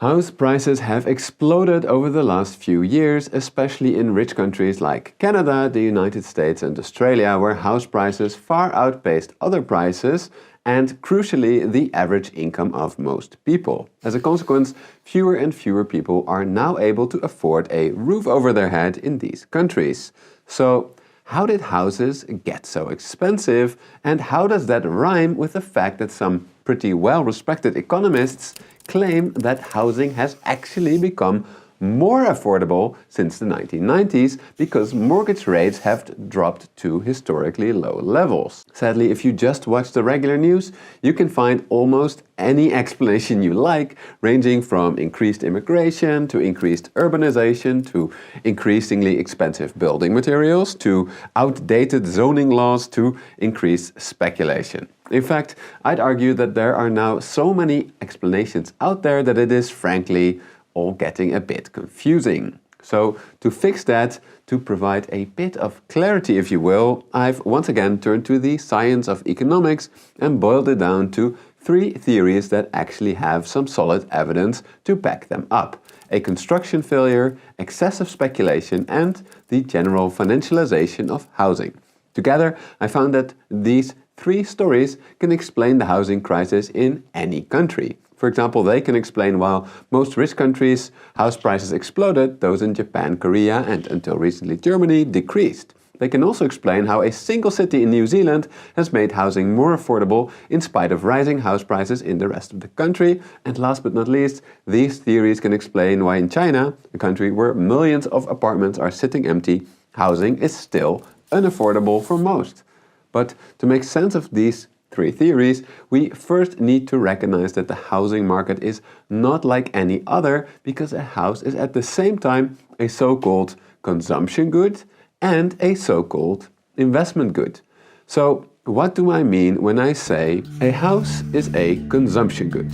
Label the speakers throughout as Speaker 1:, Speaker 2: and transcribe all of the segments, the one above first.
Speaker 1: House prices have exploded over the last few years, especially in rich countries like Canada, the United States and Australia, where house prices far outpaced other prices and, crucially, the average income of most people. As a consequence, fewer and fewer people are now able to afford a roof over their head in these countries. So, how did houses get so expensive, and how does that rhyme with the fact that some pretty well-respected economists claim that housing has actually become more affordable since the 1990s because mortgage rates have dropped to historically low levels? Sadly, if you just watch the regular news, you can find almost any explanation you like, ranging from increased immigration to increased urbanization to increasingly expensive building materials to outdated zoning laws to increased speculation. In fact, I'd argue that there are now so many explanations out there that it is frankly all getting a bit confusing. So to fix that, to provide a bit of clarity if you will, I've once again turned to the science of economics and boiled it down to 3 theories that actually have some solid evidence to back them up: a construction failure, excessive speculation and the general financialization of housing. Together, I found that these 3 stories can explain the housing crisis in any country. For example, they can explain why most rich countries' house prices exploded, those in Japan, Korea and until recently Germany decreased. They can also explain how a single city in New Zealand has made housing more affordable in spite of rising house prices in the rest of the country. And last but not least, these theories can explain why in China, a country where millions of apartments are sitting empty, housing is still unaffordable for most. But to make sense of these 3 theories, we first need to recognize that the housing market is not like any other because a house is at the same time a so-called consumption good and a so-called investment good. So, what do I mean when I say a house is a consumption good?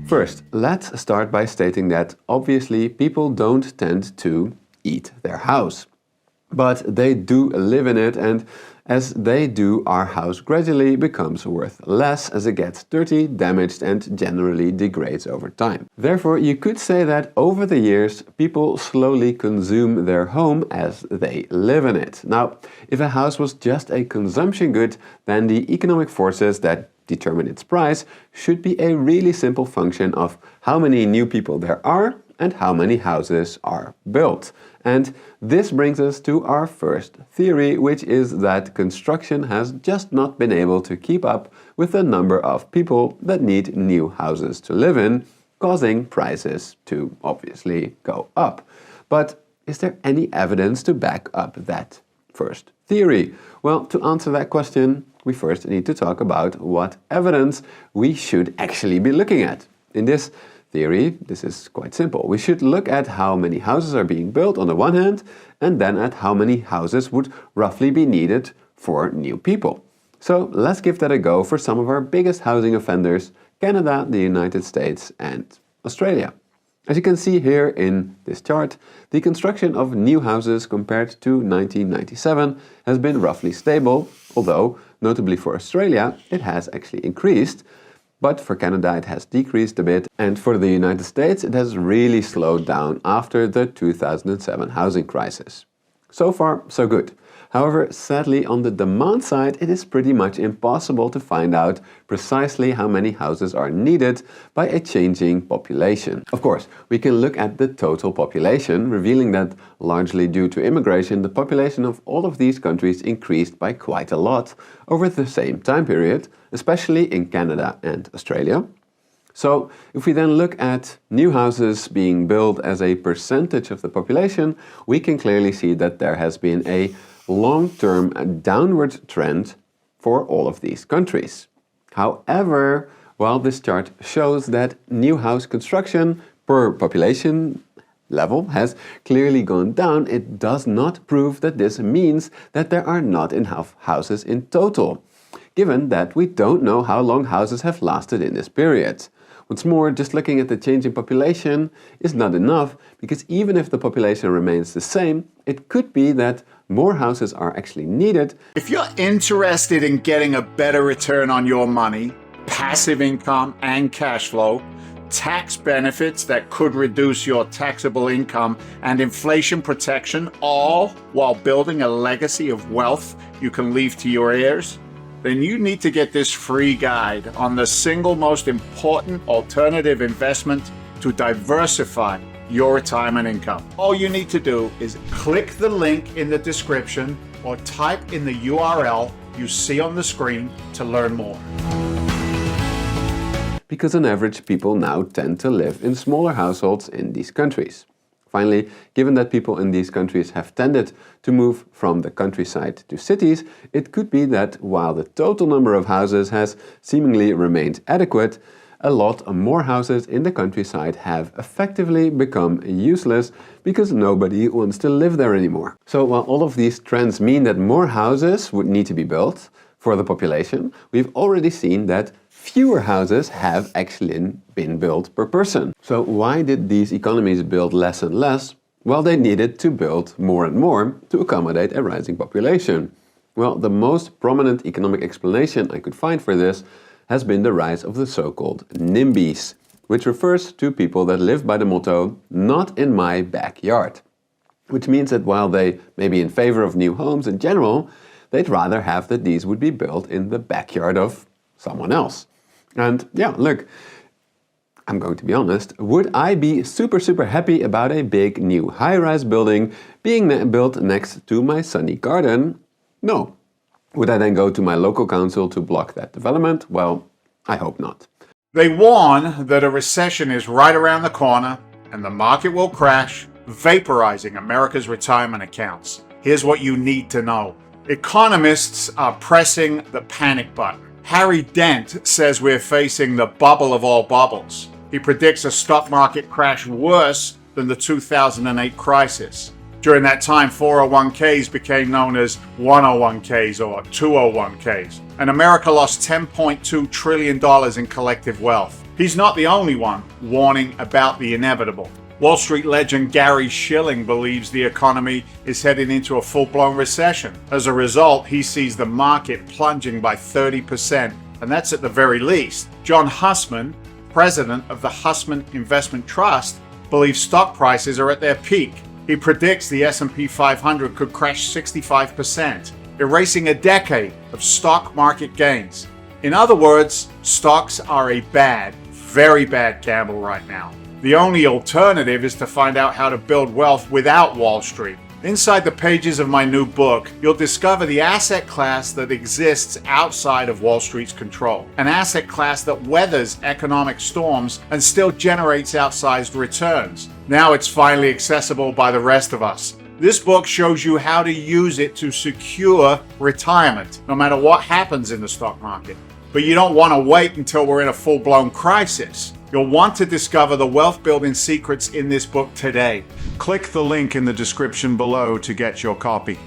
Speaker 1: First, let's start by stating that obviously people don't tend to eat their house. But they do live in it, and as they do, our house gradually becomes worth less as it gets dirty, damaged and generally degrades over time. Therefore, you could say that over the years, people slowly consume their home as they live in it. Now, if a house was just a consumption good, then the economic forces that determine its price should be a really simple function of how many new people there are and how many houses are built. And this brings us to our first theory, which is that construction has just not been able to keep up with the number of people that need new houses to live in, causing prices to obviously go up. But is there any evidence to back up that first theory? Well, to answer that question, we first need to talk about what evidence we should actually be looking at. In this theory, this is quite simple. We should look at how many houses are being built on the one hand, and then at how many houses would roughly be needed for new people. So let's give that a go for some of our biggest housing offenders: Canada, the United States and Australia. As you can see here in this chart, the construction of new houses compared to 1997 has been roughly stable, although, notably for Australia, it has actually increased. But for Canada it has decreased a bit, and for the United States it has really slowed down after the 2007 housing crisis. So far, so good. However, sadly on the demand side it is pretty much impossible to find out precisely how many houses are needed by a changing population. Of course, we can look at the total population, revealing that largely due to immigration, the population of all of these countries increased by quite a lot over the same time period, especially in Canada and Australia. So, if we then look at new houses being built as a percentage of the population, we can clearly see that there has been a long-term downward trend for all of these countries. However, while this chart shows that new house construction per population level has clearly gone down, it does not prove that this means that there are not enough houses in total, given that we don't know how long houses have lasted in this period. What's more, just looking at the changing population is not enough, because even if the population remains the same, it could be that more houses are actually needed.
Speaker 2: If you're interested in getting a better return on your money, passive income and cash flow, tax benefits that could reduce your taxable income, and inflation protection, all while building a legacy of wealth you can leave to your heirs, then you need to get this free guide on the single most important alternative investment to diversify your retirement income. All you need to do is click the link in the description or type in the URL you see on the screen to learn more.
Speaker 1: Because on average people now tend to live in smaller households in these countries. Finally, given that people in these countries have tended to move from the countryside to cities, it could be that while the total number of houses has seemingly remained adequate, a lot more houses in the countryside have effectively become useless because nobody wants to live there anymore. So while all of these trends mean that more houses would need to be built for the population, we've already seen that fewer houses have actually been built per person. So why did these economies build less and less? Well, they needed to build more and more to accommodate a rising population. Well, the most prominent economic explanation I could find for this has been the rise of the so-called NIMBYs, which refers to people that live by the motto, "not in my backyard." Which means that while they may be in favor of new homes in general, they'd rather have that these would be built in the backyard of someone else. And yeah, look, I'm going to be honest, would I be super happy about a big new high-rise building being built next to my sunny garden? No. Would I then go to my local council to block that development? Well, I hope not.
Speaker 2: They warn that a recession is right around the corner and the market will crash, vaporizing America's retirement accounts. Here's what you need to know. Economists are pressing the panic button. Harry Dent says we're facing the bubble of all bubbles. He predicts a stock market crash worse than the 2008 crisis. During that time, 401ks became known as 101ks or 201ks, and America lost $10.2 trillion in collective wealth. He's not the only one warning about the inevitable. Wall Street legend Gary Shilling believes the economy is heading into a full-blown recession. As a result, he sees the market plunging by 30%, and that's at the very least. John Hussman, president of the Hussman Investment Trust, believes stock prices are at their peak. He predicts the S&P 500 could crash 65%, erasing a decade of stock market gains. In other words, stocks are a bad, very bad gamble right now. The only alternative is to find out how to build wealth without Wall Street. Inside the pages of my new book, you'll discover the asset class that exists outside of Wall Street's control. An asset class that weathers economic storms and still generates outsized returns. Now it's finally accessible by the rest of us. This book shows you how to use it to secure retirement, no matter what happens in the stock market. But you don't want to wait until we're in a full-blown crisis. You'll want to discover the wealth-building secrets in this book today. Click the link in the description below to get your copy.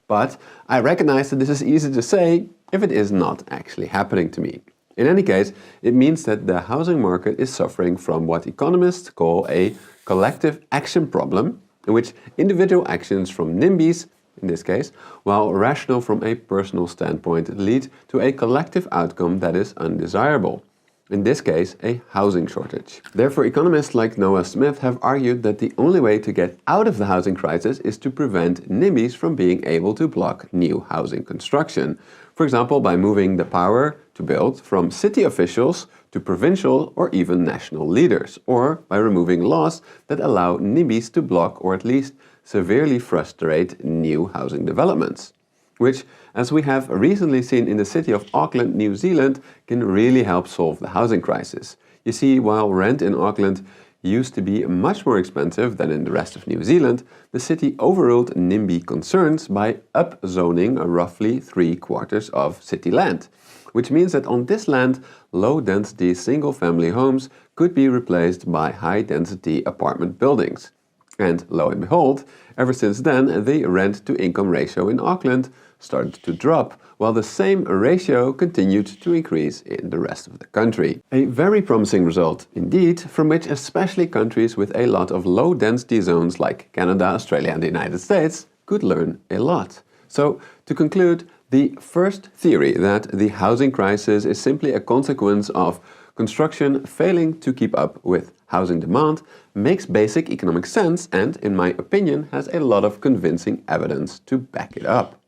Speaker 1: But I recognize that this is easy to say if it is not actually happening to me. In any case, it means that the housing market is suffering from what economists call a collective action problem, in which individual actions from NIMBYs, in this case, while rational from a personal standpoint, lead to a collective outcome that is undesirable. In this case, a housing shortage. Therefore, economists like Noah Smith have argued that the only way to get out of the housing crisis is to prevent NIMBYs from being able to block new housing construction. For example, by moving the power to build from city officials to provincial or even national leaders, or by removing laws that allow NIMBYs to block or at least severely frustrate new housing developments, which, as we have recently seen in the city of Auckland, New Zealand, can really help solve the housing crisis. You see, while rent in Auckland used to be much more expensive than in the rest of New Zealand, the city overruled NIMBY concerns by upzoning roughly 3/4 of city land, which means that on this land, low-density single-family homes could be replaced by high-density apartment buildings. And lo and behold, ever since then, the rent-to-income ratio in Auckland started to drop, while the same ratio continued to increase in the rest of the country. A very promising result indeed, from which especially countries with a lot of low-density zones like Canada, Australia and the United States could learn a lot. So, to conclude, The first theory, that the housing crisis is simply a consequence of construction failing to keep up with housing demand, makes basic economic sense and, in my opinion, has a lot of convincing evidence to back it up.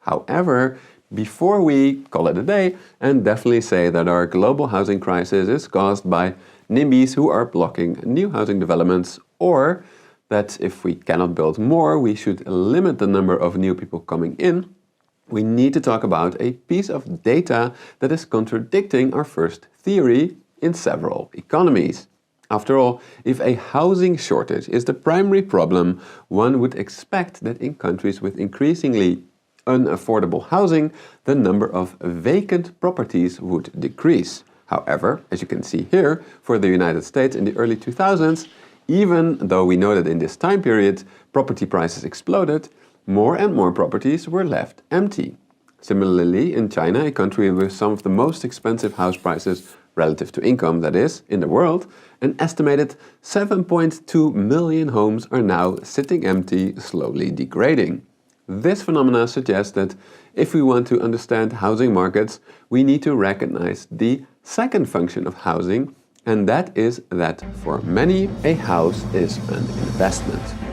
Speaker 1: However, before we call it a day and definitely say that our global housing crisis is caused by NIMBYs who are blocking new housing developments, or that if we cannot build more, we should limit the number of new people coming in, we need to talk about a piece of data that is contradicting our first theory in several economies. After all, if a housing shortage is the primary problem, one would expect that in countries with increasingly unaffordable housing, the number of vacant properties would decrease. However, as you can see here, for the United States in the early 2000s, even though we know that in this time period property prices exploded, more and more properties were left empty. Similarly, in China, a country with some of the most expensive house prices relative to income, that is, in the world, an estimated 7.2 million homes are now sitting empty, slowly degrading. This phenomena suggests that if we want to understand housing markets, we need to recognize the second function of housing, and that is that for many, a house is an investment.